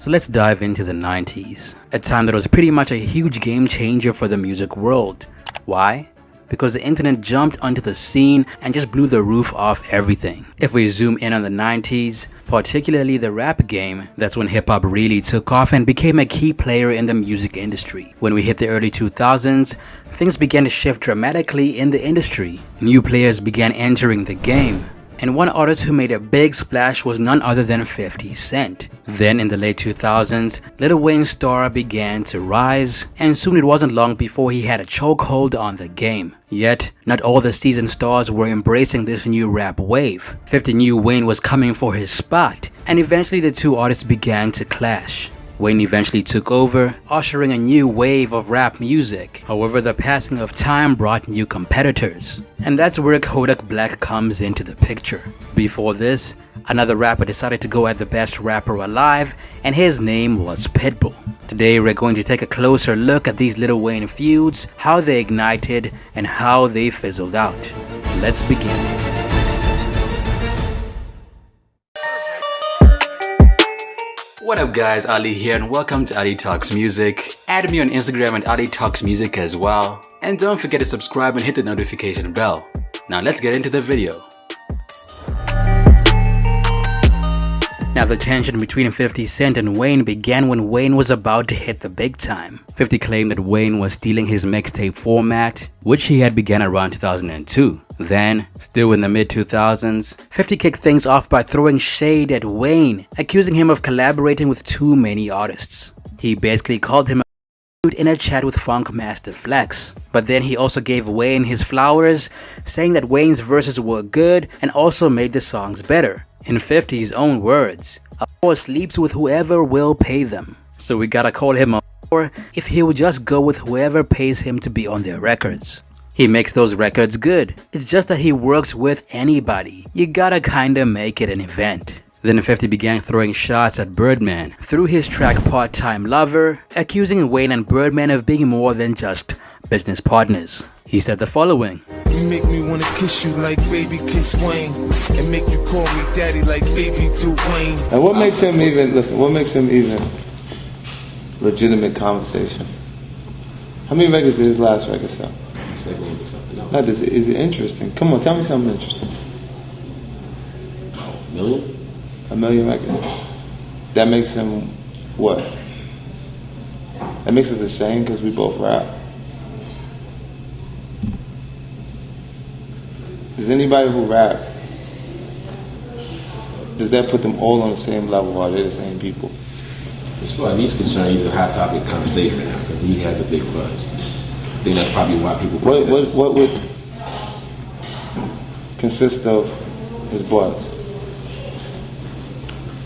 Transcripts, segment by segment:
So let's dive into the 90s, a time that was pretty much a huge game changer for the music world. Why? Because the internet jumped onto the scene and just blew the roof off everything. If we zoom in on the 90s, particularly the rap game, that's when hip-hop really took off and became a key player in the music industry. When we hit the early 2000s, things began to shift dramatically in the industry. New players began entering the game. And one artist who made a big splash was none other than 50 Cent. Then in the late 2000s, Lil Wayne's star began to rise, and soon it wasn't long before he had a chokehold on the game. Yet, not all the seasoned stars were embracing this new rap wave. 50 knew Wayne was coming for his spot, and eventually the two artists began to clash. Wayne eventually took over, ushering a new wave of rap music. However, the passing of time brought new competitors. And that's where Kodak Black comes into the picture. Before this, another rapper decided to go at the best rapper alive, and his name was Pitbull. Today we're going to take a closer look at these Lil Wayne feuds, how they ignited, and how they fizzled out. Let's begin. What up guys, Ali here and welcome to Ali Talks Music. Add me on Instagram at Ali Talks Music as well. And don't forget to subscribe and hit the notification bell. Now let's get into the video. Now the tension between 50 Cent and Wayne began when Wayne was about to hit the big time. 50 claimed that Wayne was stealing his mixtape format, which he had begun around 2002. Then, still in the mid-2000s, 50 kicked things off by throwing shade at Wayne, accusing him of collaborating with too many artists. He basically called him a in a chat with Funk Master Flex. But then he also gave Wayne his flowers, saying that Wayne's verses were good and also made the songs better. In 50's own words, a whore sleeps with whoever will pay them. So we gotta call him a whore if he will just go with whoever pays him to be on their records. He makes those records good. It's just that he works with anybody. You gotta kinda make it an event. Then 50 began throwing shots at Birdman through his track Part-Time Lover, accusing Wayne and Birdman of being more than just business partners. He said the following. You make me wanna kiss you like baby kiss Wayne, and make you call me daddy like baby do Wayne. And what makes him even, listen, what makes him even legitimate conversation? How many records did his last record sell? Not this, is it interesting? Come on, tell me something interesting. A million? A million records. That makes him what? That makes us the same because we both rap. Does anybody who rap, does that put them all on the same level, or are they the same people? As far as he's concerned, he's a hot topic conversation now because he has a big buzz. I think that's probably why people. What would consist of his buzz?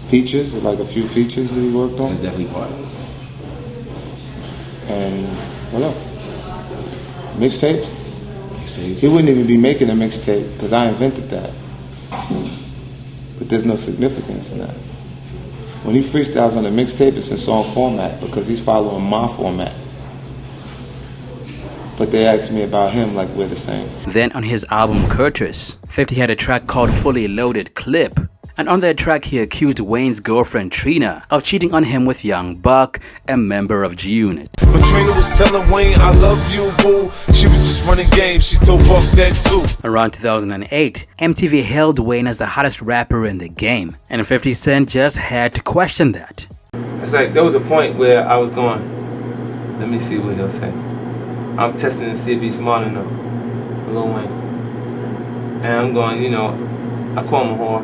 Features, like a few features that he worked on? That's definitely part of it. And what else? Mixtapes? He wouldn't even be making a mixtape because I invented that. But there's no significance in that. When he freestyles on a mixtape, it's in song format because he's following my format. But they asked me about him like we're the same. Then on his album Curtis, 50 had a track called Fully Loaded Clip. And on that track he accused Wayne's girlfriend Trina of cheating on him with Young Buck, a member of G-Unit. But Trina was telling Wayne, I love you, boo. She was just running games, she told Buck that too. Around 2008, MTV hailed Wayne as the hottest rapper in the game. And 50 Cent just had to question that. It's like there was a point where I was going, let me see what he'll say. I'm testing to see if he's smart enough, Lil Wayne. And I'm going, you know, I call him a whore.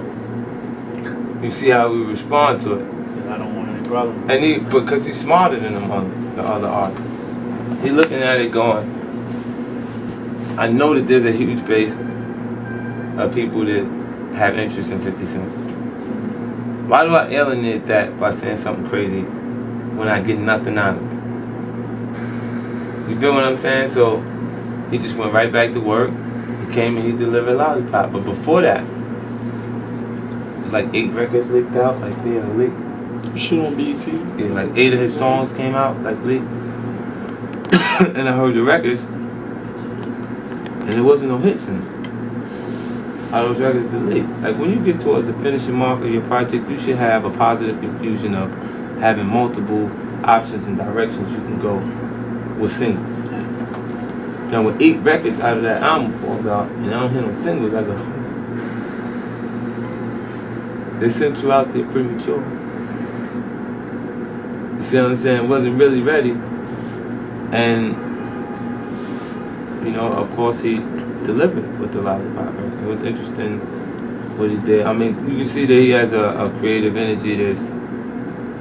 You see how we respond to it. I don't want any problem. And because he's smarter than the other artists. He's looking at it going, I know that there's a huge base of people that have interest in 50 Cent. Why do I alienate that by saying something crazy when I get nothing out of it? You feel what I'm saying? So he just went right back to work. He came and he delivered Lollipop. But before that, like 8 records leaked out, like they are leaked. Shit on BET? Yeah, like 8 of his songs came out, like leaked. And I heard the records, and there wasn't no hits in them. All those records to leak. Like when you get towards the finishing mark of your project, you should have a positive infusion of having multiple options and directions you can go with singles. Now when 8 records out of that album falls out and I don't hear no singles, I go, they sent you out there premature. You see what I'm saying? Wasn't really ready. And, you know, of course he delivered with the Lollipop. It was interesting what he did. I mean, you can see that he has a creative energy that's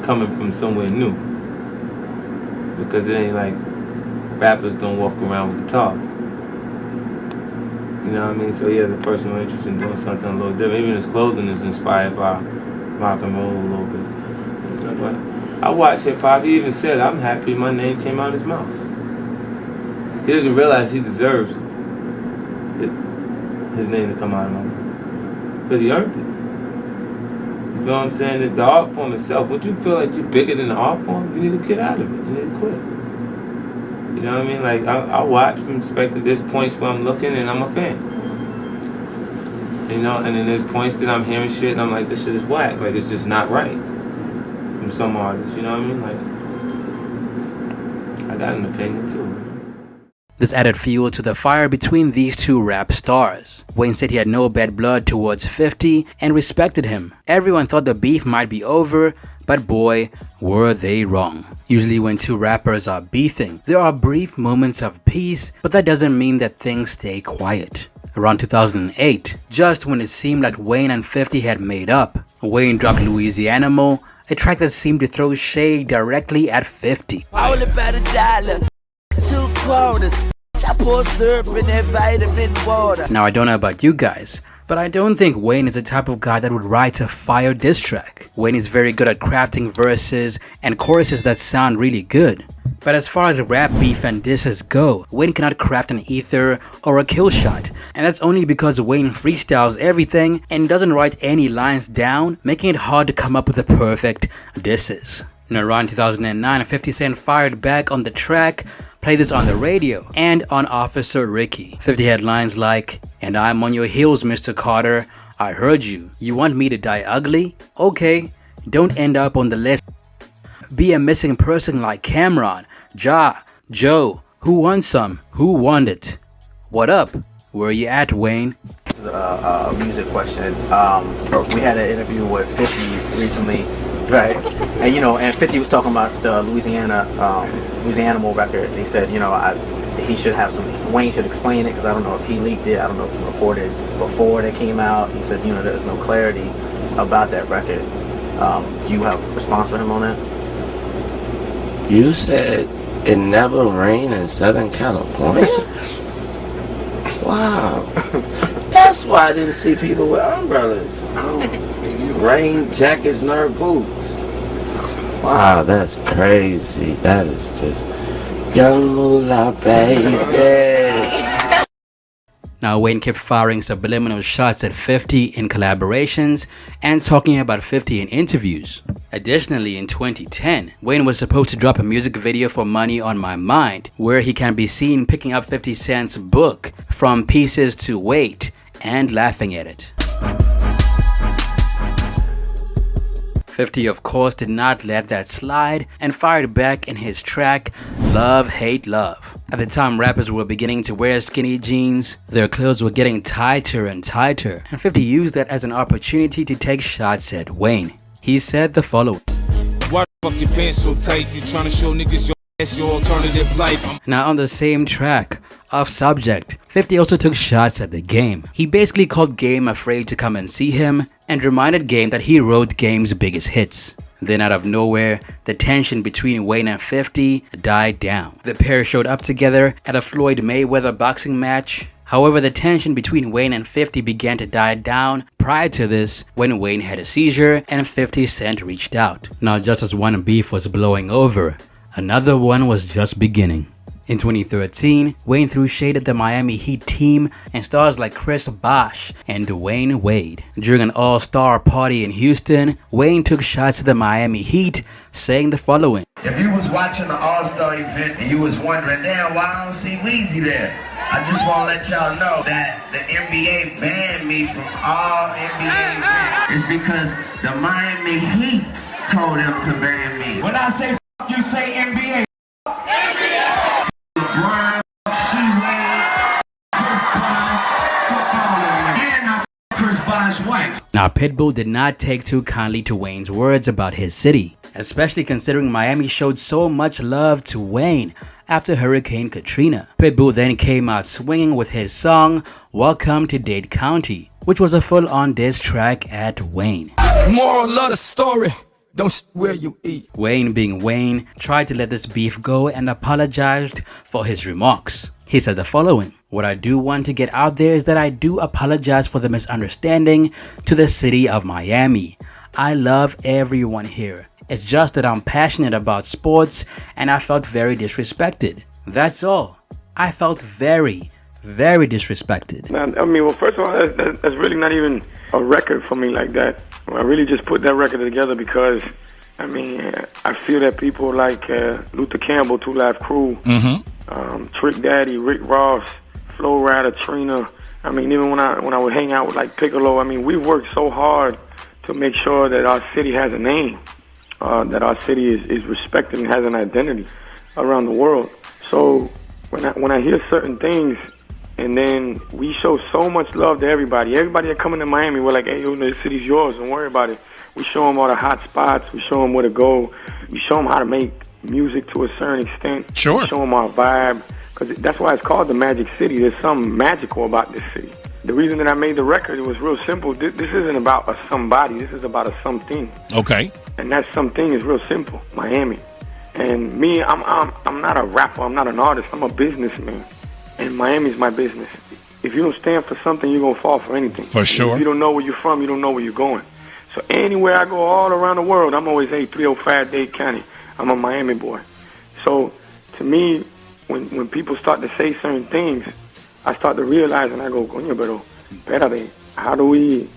coming from somewhere new. Because it ain't like rappers don't walk around with guitars. You know what I mean? So he has a personal interest in doing something a little different. Even his clothing is inspired by rock and roll a little bit. You know, but I watch hip hop. He even said, "I'm happy my name came out of his mouth." He doesn't realize he deserves his name to come out of my mouth because he earned it. You feel what I'm saying? The art form itself. Would you feel like you're bigger than the art form? You need to get out of it. You need to quit. You know what I mean? Like, I watch from perspective. There's points where I'm looking and I'm a fan. You know, and then there's points that I'm hearing shit and I'm like, this shit is whack. Like, it's just not right. From some artists, you know what I mean? Like, I got an opinion too. This added fuel to the fire between these two rap stars. Wayne said he had no bad blood towards 50 and respected him. Everyone thought the beef might be over, but boy, were they wrong. Usually when two rappers are beefing, there are brief moments of peace, but that doesn't mean that things stay quiet. Around 2008, just when it seemed like Wayne and 50 had made up, Wayne dropped Louisiana, a track that seemed to throw shade directly at 50. All about $1, 2 quarters. I pour syrup in that vitamin water. Now I don't know about you guys, but I don't think Wayne is the type of guy that would write a fire diss track. Wayne is very good at crafting verses and choruses that sound really good. But as far as rap beef and disses go, Wayne cannot craft an ether or a kill shot. And that's only because Wayne freestyles everything and doesn't write any lines down, making it hard to come up with the perfect disses. Now around 2009, 50 Cent fired back on the track, played this on the radio and on Officer Ricky. 50 had lines like, "And I'm on your heels, Mr. Carter. I heard you. You want me to die ugly? Okay, don't end up on the list. Be a missing person like Cameron, Ja, Joe. Who won some? Who won it? What up? Where you at, Wayne?" A music question. We had an interview with 50 recently, right? And you know, and 50 was talking about the Louisiana record. He said, you know, he should have some. Wayne should explain it because I don't know if he leaked it. I don't know if it was reported before it came out. He said, you know, there's no clarity about that record. Do you have a response for him on that? You said it never rained in Southern California? Wow. That's why I didn't see people with umbrellas. Rain jackets nor boots. Wow, that's crazy. That is just young moolah, baby. Now Wayne kept firing subliminal shots at 50 in collaborations and talking about 50 in interviews. Additionally, in 2010, Wayne was supposed to drop a music video for Money on My Mind, where he can be seen picking up 50 Cent's book, From Pieces to Weight, and laughing at it. 50 of course did not let that slide and fired back in his track Love Hate Love. At the time, rappers were beginning to wear skinny jeans, their clothes were getting tighter and tighter, and 50 used that as an opportunity to take shots at Wayne. He said the following. Why the fuck your pants so tight? You trying to show niggas your alternative life? Now on the same track, Off Subject, 50 also took shots at the Game. He basically called Game afraid to come and see him and reminded Game that he wrote Game's biggest hits. Then out of nowhere, the tension between Wayne and 50 died down. The pair showed up together at a Floyd Mayweather boxing match. However, the tension between Wayne and 50 began to die down prior to this when Wayne had a seizure and 50 Cent reached out. Now just as one beef was blowing over, another one was just beginning. In 2013, Wayne threw shade at the Miami Heat team and stars like Chris Bosh and Dwayne Wade. During an all-star party in Houston, Wayne took shots at the Miami Heat, saying the following. If you was watching the all-star event and you was wondering, damn, why I don't see Weezy there? I just want to let y'all know that the NBA banned me from all NBA events. It's because the Miami Heat told him to ban me. When I say f, you say NBA. NBA. Brian, She-Wade, Chris Bosh, fuck all of them. And I f Chris Bosh's wife. Now, Pitbull did not take too kindly to Wayne's words about his city, especially considering Miami showed so much love to Wayne after Hurricane Katrina. Pitbull then came out swinging with his song, Welcome to Dade County, which was a full-on diss track at Wayne. Moral of the story, don't where you eat. Wayne, being Wayne, tried to let this beef go and apologized for his remarks. He said the following: "What I do want to get out there is that I do apologize for the misunderstanding to the city of Miami. I love everyone here. It's just that I'm passionate about sports and I felt very disrespected. That's all. I felt very, very disrespected." I mean, well, first of all, that's really not even a record for me like that. I really just put that record together because, I mean, I feel that people like Luther Campbell, Two Live Crew, Trick Daddy, Rick Ross, Flo Rida, Trina. I mean, even when I would hang out with like Piccolo, I mean, we worked so hard to make sure that our city has a name, that our city is respected and has an identity around the world. So when I hear certain things, and then we show so much love to everybody. Everybody that come into Miami, we're like, hey, the city's yours, don't worry about it. We show them all the hot spots. We show them where to go. We show them how to make music to a certain extent. Sure. We show them our vibe, because that's why it's called the Magic City. There's something magical about this city. The reason that I made the record, it was real simple. This isn't about a somebody. This is about a something. Okay. And that something is real simple, Miami. And me, I'm not a rapper. I'm not an artist. I'm a businessman. And Miami's my business. If you don't stand for something, you're going to fall for anything. For sure. If you don't know where you're from, you don't know where you're going. So anywhere I go all around the world, I'm always, hey, 305 Dade County. I'm a Miami boy. So to me, when people start to say certain things, I start to realize, and I go, coño, pero espérate, how do we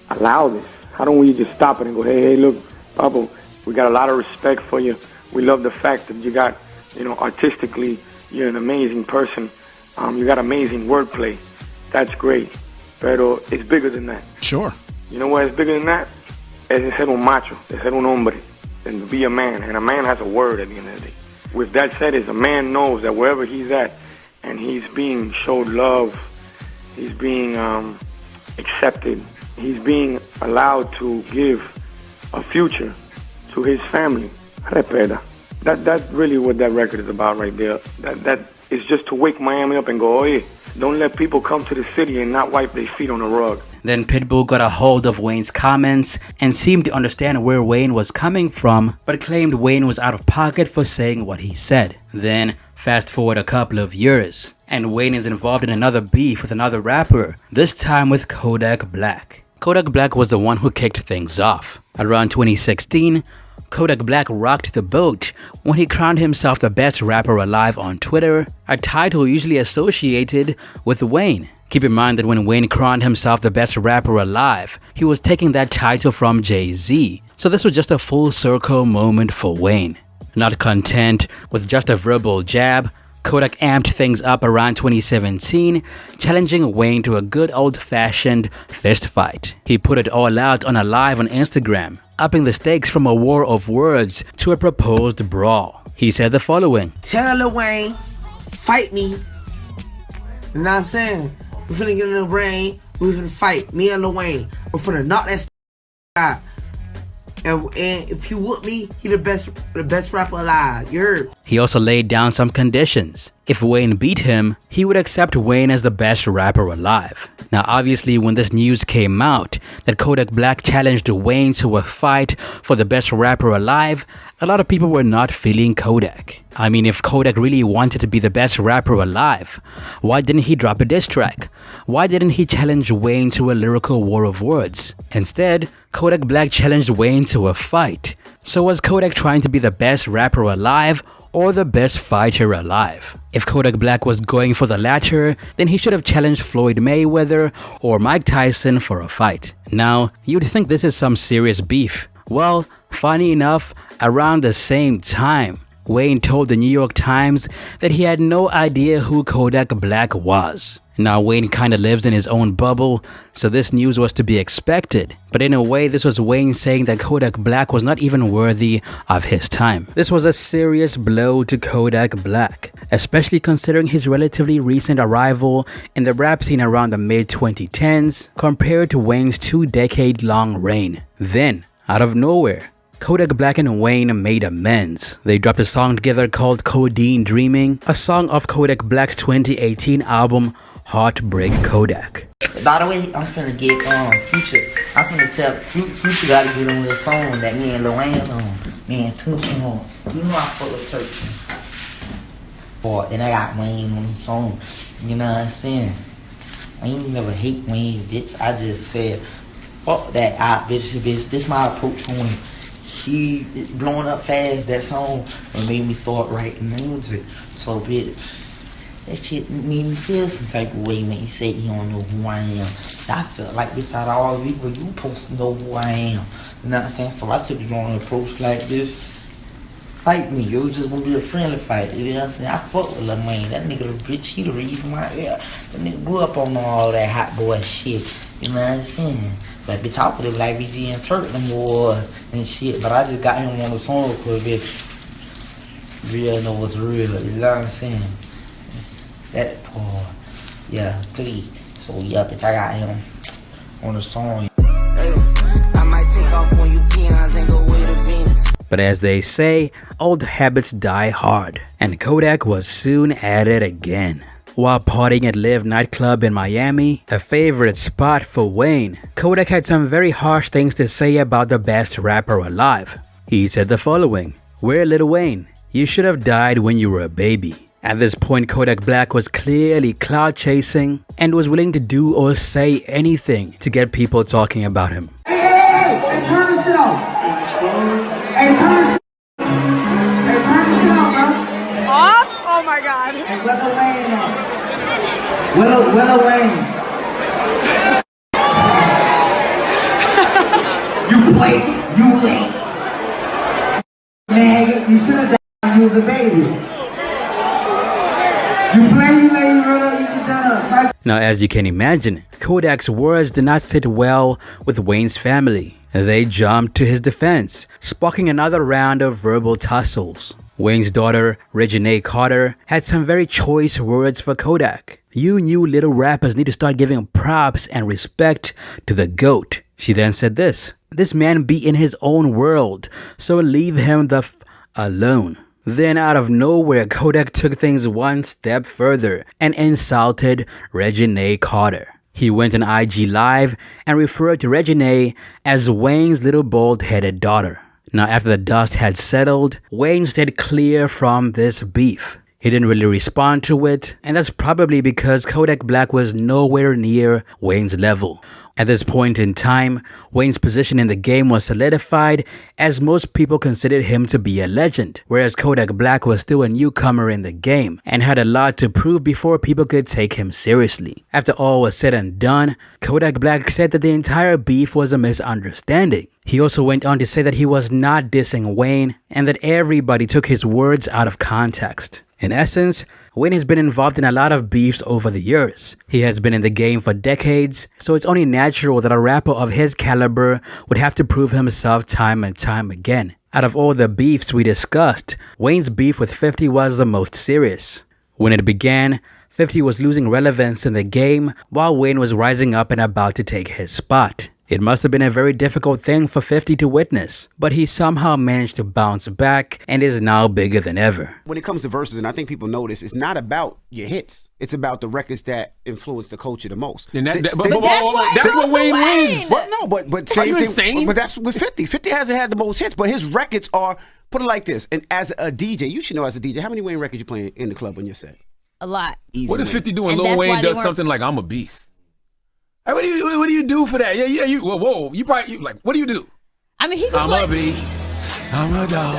allow this? How don't we just stop it and go, hey, look, Pablo, we got a lot of respect for you. We love the fact that you got, artistically, you're an amazing person. You got amazing wordplay. That's great. Pero it's bigger than that. Sure. You know what is bigger than that? Es ser un macho, es ser un hombre, and to be a man. And a man has a word at the end of the day. With that said, is a man knows that wherever he's at, and he's being showed love, he's being accepted, he's being allowed to give a future to his family. Respeta. That's really what that record is about right there. That is just to wake Miami up and go, oh yeah, don't let people come to the city and not wipe their feet on the rug. Then Pitbull got a hold of Wayne's comments and seemed to understand where Wayne was coming from, but claimed Wayne was out of pocket for saying what he said. Then, fast forward a couple of years, and Wayne is involved in another beef with another rapper, this time with Kodak Black. Kodak Black was the one who kicked things off. Around 2016, Kodak Black rocked the boat when he crowned himself the best rapper alive on Twitter, a title usually associated with Wayne. Keep in mind that when Wayne crowned himself the best rapper alive, he was taking that title from Jay-Z. So this was just a full circle moment for Wayne. Not content with just a verbal jab, Kodak amped things up around 2017, challenging Wayne to a good old-fashioned fist fight. He put it all out on a live on Instagram, upping the stakes from a war of words to a proposed brawl. He said the following: "Tell Lil Wayne, fight me. You know what I'm saying? We finna get in the ring. We finna fight. Me and Lil Wayne. We're finna knock that out. And if you with me, he the best rapper alive. You heard?" He also laid down some conditions. If Wayne beat him, he would accept Wayne as the best rapper alive. Now obviously, when this news came out that Kodak Black challenged Wayne to a fight for the best rapper alive, a lot of people were not feeling Kodak. I mean, if Kodak really wanted to be the best rapper alive, why didn't he drop a diss track? Why didn't he challenge Wayne to a lyrical war of words? Instead, Kodak Black challenged Wayne to a fight. So was Kodak trying to be the best rapper alive or the best fighter alive? If Kodak Black was going for the latter, then he should have challenged Floyd Mayweather or Mike Tyson for a fight. Now, you'd think this is some serious beef. Well, funny enough, around the same time, Wayne told the New York Times that he had no idea who Kodak Black was. Now, Wayne kinda lives in his own bubble, so this news was to be expected. But in a way, this was Wayne saying that Kodak Black was not even worthy of his time. This was a serious blow to Kodak Black, especially considering his relatively recent arrival in the rap scene around the mid-2010s compared to Wayne's 2-decade-long reign. Then, out of nowhere, Kodak Black and Wayne made amends. They dropped a song together called Codeine Dreaming, a song off Kodak Black's 2018 album Heartbreak Kodak. By the way, I'm finna get Future. I'm finna tell Future gotta get on this song that me and Lil Wayne on. Me and Tunechi on. You know I fuck with Church. Boy, and I got Wayne on the song. You know what I'm saying? I ain't never hate Wayne, bitch. I just said, fuck that out, bitch. This my approach on him. He is blowing up fast, that song, and made me start writing music. So, bitch, that shit made me feel some type of way when he said he don't know who I am. I felt like, bitch, out of all the people, you supposed to know who I am. You know what I'm saying? So I took the wrong approach like this. Fight me. It was just gonna be a friendly fight. You know what I'm saying? I fuck with Lil Wayne. That nigga, the bitch, he the reason why, yeah. That nigga grew up on all that hot boy shit. You know what I'm saying? But bitch, I would've like VG and Turk them wars and shit. But I just got him on the song because bitch, real know what's real. You know what I'm saying? That yeah, please. So yeah, bitch, I got him on the song. I might take off on you peons and go way to Venus. But as they say, old habits die hard, and Kodak was soon at it again. While partying at Live nightclub in Miami, a favorite spot for Wayne, Kodak had some very harsh things to say about the best rapper alive. He said the following: "We're Lil Wayne, you should have died when you were a baby." At this point, Kodak Black was clearly clout chasing and was willing to do or say anything to get people talking about him. Hey, turn this shit off. Hey, turn this shit off, bro. Off? Oh my god. Hey, where Lil Wayne at? Where Lil Wayne? You played, you late. Man, you should have died when you was a baby. You play, you late, you run up, you get done. Now, as you can imagine, Kodak's words did not sit well with Wayne's family. They jumped to his defense, sparking another round of verbal tussles. Wayne's daughter, Reginae Carter, had some very choice words for Kodak. "You new little rappers need to start giving props and respect to the GOAT." She then said this: "This man be in his own world, so leave him the f alone." Then out of nowhere, Kodak took things one step further and insulted Reginae Carter. He went on IG Live and referred to Reginae as Wayne's little bald-headed daughter. Now, after the dust had settled, Wayne stayed clear from this beef. He didn't really respond to it, and that's probably because Kodak Black was nowhere near Wayne's level. At this point in time, Wayne's position in the game was solidified, as most people considered him to be a legend, whereas Kodak Black was still a newcomer in the game and had a lot to prove before people could take him seriously. After all was said and done, Kodak Black said that the entire beef was a misunderstanding. He also went on to say that he was not dissing Wayne and that everybody took his words out of context. In essence, Wayne has been involved in a lot of beefs over the years. He has been in the game for decades, so it's only natural that a rapper of his caliber would have to prove himself time and time again. Out of all the beefs we discussed, Wayne's beef with 50 was the most serious. When it began, 50 was losing relevance in the game while Wayne was rising up and about to take his spot. It must have been a very difficult thing for 50 to witness, but he somehow managed to bounce back and is now bigger than ever. When it comes to verses, and I think people notice, it's not about your hits. It's about the records that influence the culture the most. And that's what Wayne wins. But no, but same thing. Insane? But that's with 50. 50 hasn't had the most hits, but his records are, put it like this, and as a DJ, you should know as a DJ, how many Wayne records you playing in the club on your set? A lot. Easy what is 50 doing? And Lil Wayne does something like, "I'm a beast." Hey, what do you do for that? Yeah. Whoa. You like, what do you do? I mean, he can I'm play. a beast. I'm a dog.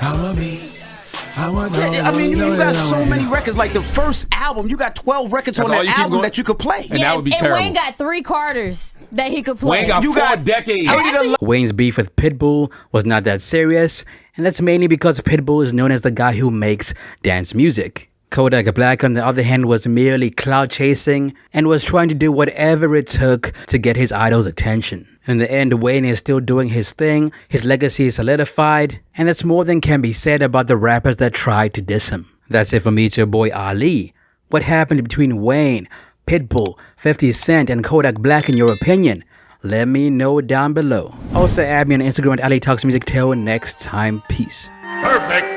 I'm a beast. I'm a dog. I mean, you got so many records. Like the first album, you got 12 records on that album that you could play. And that would be terrible. Wayne got 3 Carters that he could play. Wayne got 4 decades. Wayne's beef with Pitbull was not that serious, and that's mainly because Pitbull is known as the guy who makes dance music. Kodak Black, on the other hand, was merely clout chasing and was trying to do whatever it took to get his idol's attention. In the end, Wayne is still doing his thing, his legacy is solidified, and that's more than can be said about the rappers that tried to diss him. That's it for me, it's your boy Ali. What happened between Wayne, Pitbull, 50 Cent, and Kodak Black in your opinion? Let me know down below. Also add me on Instagram at Ali Talks Music. Till next time, peace. Perfect.